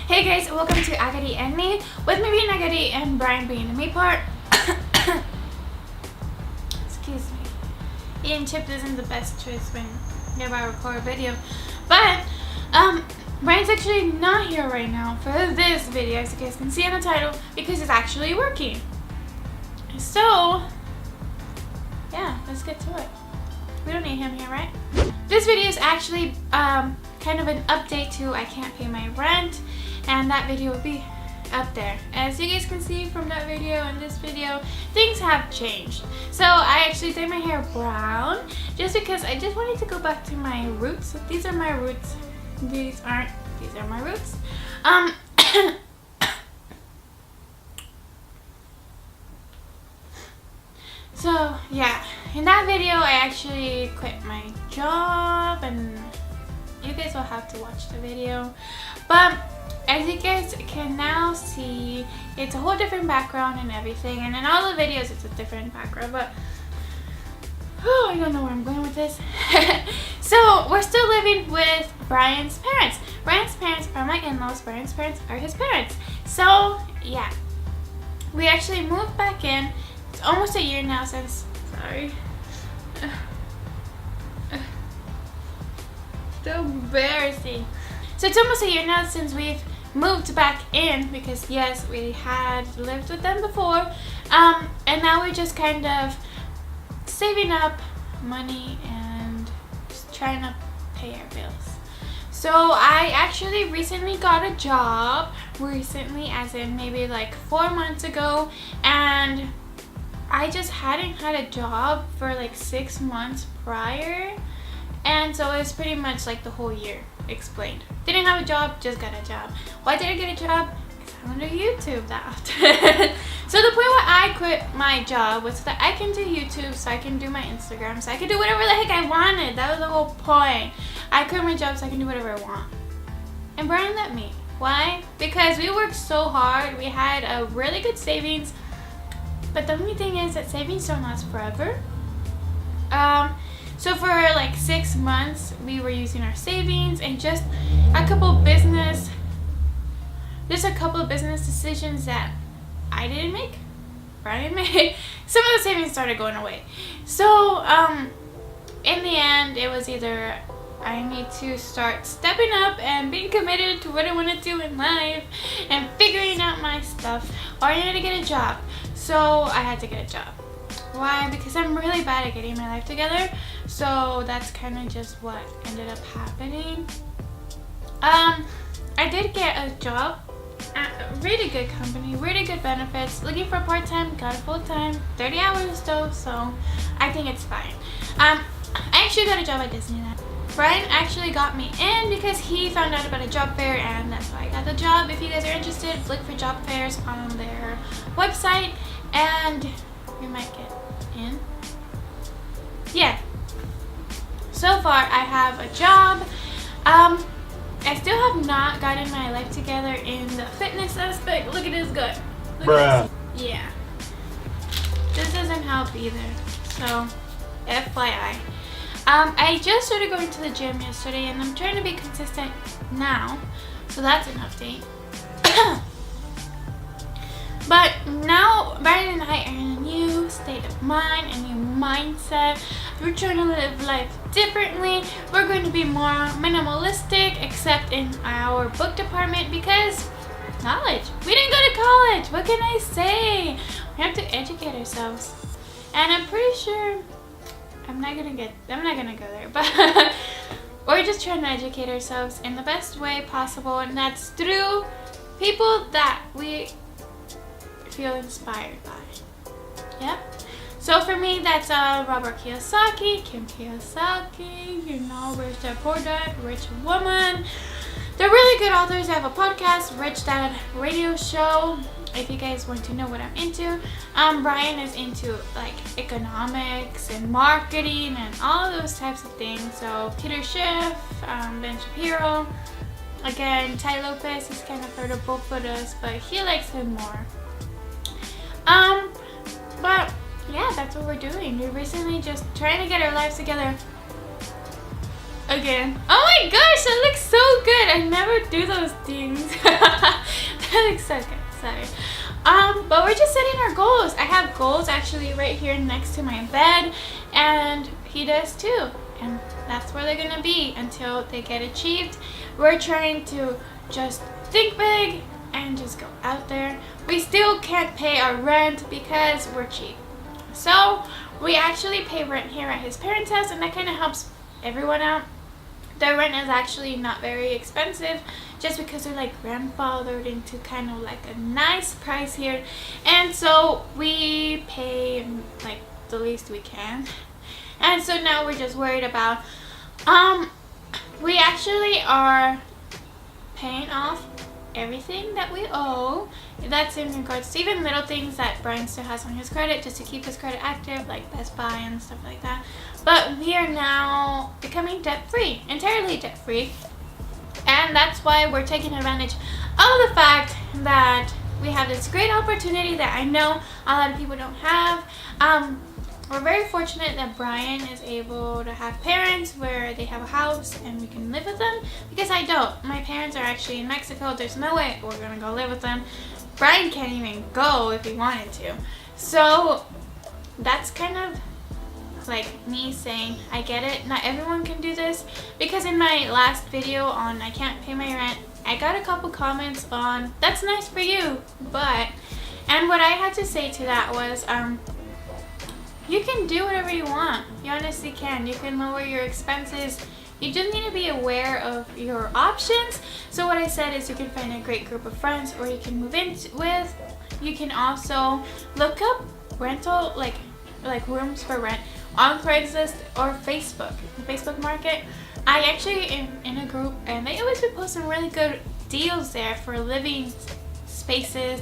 Hey guys, welcome to Agadi and Me, with me being Agadi and Brian being the me part. Excuse me. Eating chips isn't the best choice whenever I record a video. But, Brian's actually not here right now for this video, as you guys can see on the title, because he's actually working. So, yeah, let's get to it. We don't need him here, right? This video is actually kind of an update to I can't pay my rent, and that video will be up there. As you guys can see from that video and this video, things have changed. So I actually dyed my hair brown just because I just wanted to go back to my roots. These are my roots. These are my roots. So yeah, in that video I actually quit my job, and you guys will have to watch the video. But as you guys can now see, it's a whole different background and everything, and in all the videos it's a different background, but I don't know where I'm going with this. So we're still living with Brian's parents. Brian's parents are my in-laws. Brian's parents are his parents. So yeah, we actually moved back in. It's almost a year now since, sorry. So embarrassing. So it's almost a year now since we've moved back in, because yes, we had lived with them before. And now we're just kind of saving up money and just trying to pay our bills. So I actually recently got a job. Recently, as in maybe like 4 months ago, and I just hadn't had a job for like 6 months prior, and so it's pretty much like the whole year explained. Didn't have a job, just got a job. Why did I get a job? Because I don't do YouTube that often. So the point where I quit my job was so that I can do YouTube, so I can do my Instagram, so I can do whatever the heck I wanted. That was the whole point. I quit my job so I can do whatever I want. And Brian let me. Why? Because we worked so hard. We had a really good savings. But the only thing is that savings don't last forever. So for like 6 months, we were using our savings, and just a couple business decisions that I didn't make, Brian made. Some of the savings started going away. So in the end, it was either I need to start stepping up and being committed to what I want to do in life and figuring out my stuff, or I need to get a job. So I had to get a job. Why? Because I'm really bad at getting my life together. So that's kind of just what ended up happening. I did get a job at a really good company, really good benefits. Looking for part-time, got a full-time, 30 hours though, so I think it's fine. I actually got a job at Disneyland. Brian actually got me in because he found out about a job fair, and that's why I got the job. If you guys are interested, look for job fairs on their website and you might get in. Yeah. So far I have a job. I still have not gotten my life together in the fitness aspect. Look at this guy. Bruh. Yeah. This doesn't help either. So, FYI. I just started going to the gym yesterday, and I'm trying to be consistent now. So that's an update. But now Brayan and I are in a new state of mind, a new mindset. We're trying to live life differently. We're going to be more minimalistic, except in our book department, because knowledge. We didn't go to college. What can I say? We have to educate ourselves. And I'm pretty sure I'm not gonna go there, but we're just trying to educate ourselves in the best way possible, and that's through people that we feel inspired by. Yep. So for me, that's Robert Kiyosaki, Kim Kiyosaki, you know, Rich Dad Poor Dad, Rich Woman. They're really good authors. I have a podcast, Rich Dad Radio Show, if you guys want to know what I'm into. Brian is into like economics and marketing and all of those types of things. So Peter Schiff, Ben Shapiro. Again, Ty Lopez, he's kind of heard of both of us, but he likes him more. But yeah, that's what we're doing. We're recently just trying to get our lives together. again. Oh my gosh, that looks so good. I never do those things. That looks so good. Sorry. But we're just setting our goals. I have goals actually right here next to my bed, and he does too. And that's where they're gonna be until they get achieved. We're trying to just think big and just go out there. We still can't pay our rent because we're cheap. So we actually pay rent here at his parents' house, and that kind of helps everyone out. Their rent is actually not very expensive just because they're like grandfathered into kind of like a nice price here. And so we pay like the least we can. And so now we're just worried about, we actually are paying off everything that we owe. That's in regards to even little things that Brian still has on his credit just to keep his credit active, like Best Buy and stuff like that. But we are now becoming debt-free, entirely debt-free. And that's why we're taking advantage of the fact that we have this great opportunity that I know a lot of people don't have. We're very fortunate that Brian is able to have parents where they have a house and we can live with them, because I don't. My parents are actually in Mexico. There's no way we're gonna go live with them. Brian can't even go if he wanted to. So that's kind of like me saying, I get it, not everyone can do this, because in my last video on I can't pay my rent, I got a couple comments on, that's nice for you, but, and what I had to say to that was, you can do whatever you want. You honestly can. You can lower your expenses. You just need to be aware of your options. So what I said is you can find a great group of friends or you can move in with. You can also look up rental, like rooms for rent on Craigslist or Facebook, the Facebook market. I actually am in a group and they always be posting really good deals there for living spaces.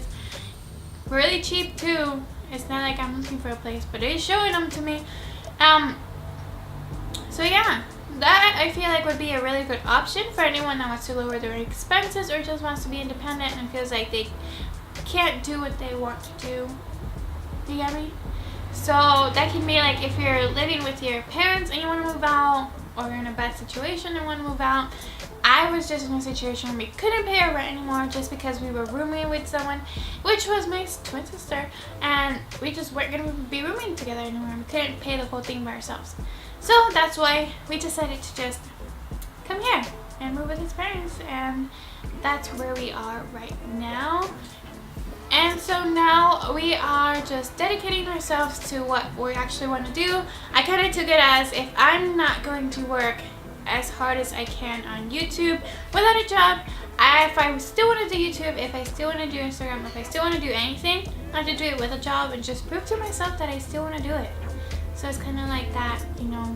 Really cheap too. It's not like I'm looking for a place, but it is showing them to me. So yeah, that I feel like would be a really good option for anyone that wants to lower their expenses or just wants to be independent and feels like they can't do what they want to do. You get me? So that can be like if you're living with your parents and you want to move out, or you're in a bad situation and want to move out. I was just in a situation where we couldn't pay our rent anymore just because we were rooming with someone, which was my twin sister, and we just weren't going to be rooming together anymore. We couldn't pay the whole thing by ourselves. So that's why we decided to just come here and move with his parents, and that's where we are right now. And so now we are just dedicating ourselves to what we actually want to do. I kind of took it as, if I'm not going to work as hard as I can on YouTube without a job, if I still want to do YouTube, if I still want to do Instagram, if I still want to do anything, I have to do it with a job and just prove to myself that I still want to do it. So it's kind of like that, you know,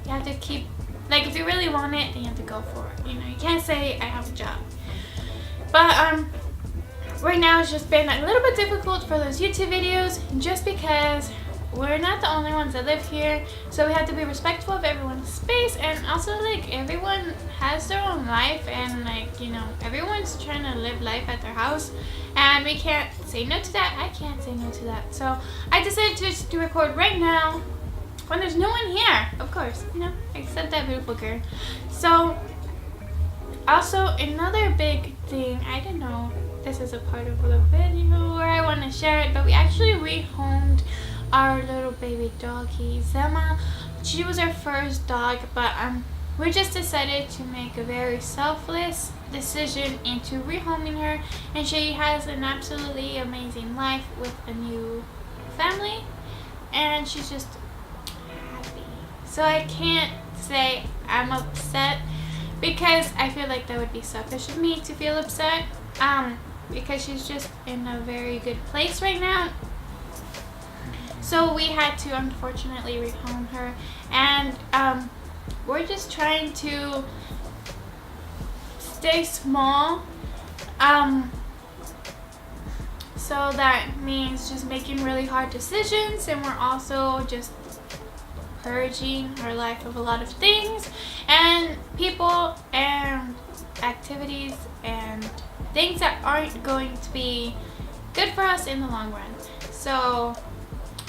you have to keep, like if you really want it, then you have to go for it. You know, you can't say I have a job. But right now it's just been a little bit difficult for those YouTube videos just because we're not the only ones that live here, so we have to be respectful of everyone's space, and also like everyone has their own life, and like, you know, everyone's trying to live life at their house and we can't say no to that. I can't say no to that. So I decided to record right now when there's no one here, of course, you know, except that beautiful girl. So also another big thing, I don't know, this is a part of the video where I want to share it, but we actually rehomed our little baby doggy Zema. She was our first dog, but we just decided to make a very selfless decision into rehoming her, and she has an absolutely amazing life with a new family, and she's just happy. So I can't say I'm upset, because I feel like that would be selfish of me to feel upset, because she's just in a very good place right now. So we had to unfortunately rehome her, and we're just trying to stay small. So that means just making really hard decisions, and we're also just purging our life of a lot of things and people and activities and things that aren't going to be good for us in the long run. So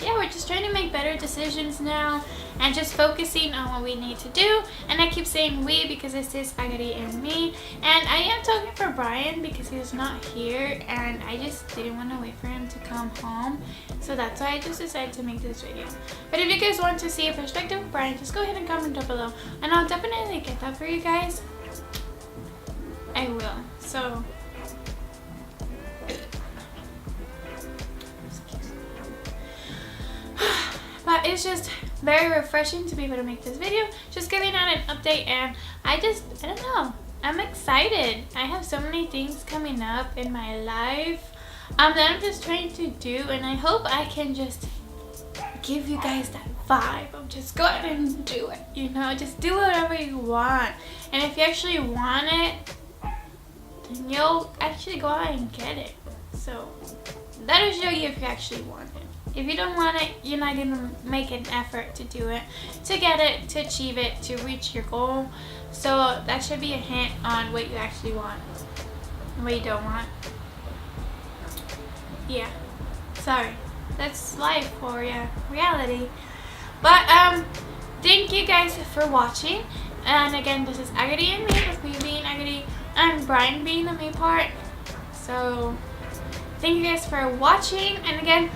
yeah, we're just trying to make better decisions now and just focusing on what we need to do. And I keep saying we because it says Spaghetti and me. And I am talking for Brian because he's not here and I just didn't want to wait for him to come home. So that's why I just decided to make this video. But if you guys want to see a perspective of Brian, just go ahead and comment down below. And I'll definitely get that for you guys. I will. So but it's just very refreshing to be able to make this video, just giving out an update. And I don't know, I'm excited. I have so many things coming up in my life that I'm just trying to do, and I hope I can just give you guys that vibe of just go ahead and do it, you know, just do whatever you want. And if you actually want it, then you'll actually go out and get it. So that'll show you if you actually want it. If you don't want it, you're not going to make an effort to do it, to get it, to achieve it, to reach your goal. So that should be a hint on what you actually want and what you don't want. Yeah, sorry. That's life or reality. But thank you guys for watching. And again, this is Agony and me, with me being Agony and Brian being the me part. So thank you guys for watching. And again,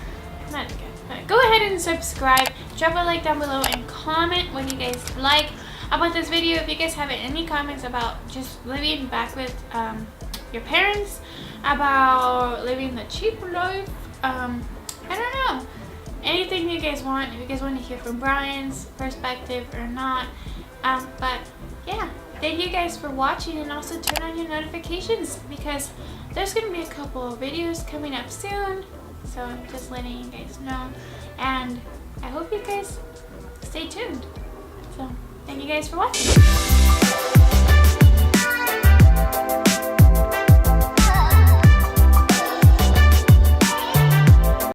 not again, but go ahead and subscribe, drop a like down below, and comment what you guys like about this video. If you guys have any comments about just living back with your parents, about living the cheap life, I don't know, anything you guys want. If you guys want to hear from Brian's perspective or not, but yeah, thank you guys for watching. And also turn on your notifications because there's gonna be a couple of videos coming up soon. So just letting you guys know, and I hope you guys stay tuned. So thank you guys for watching.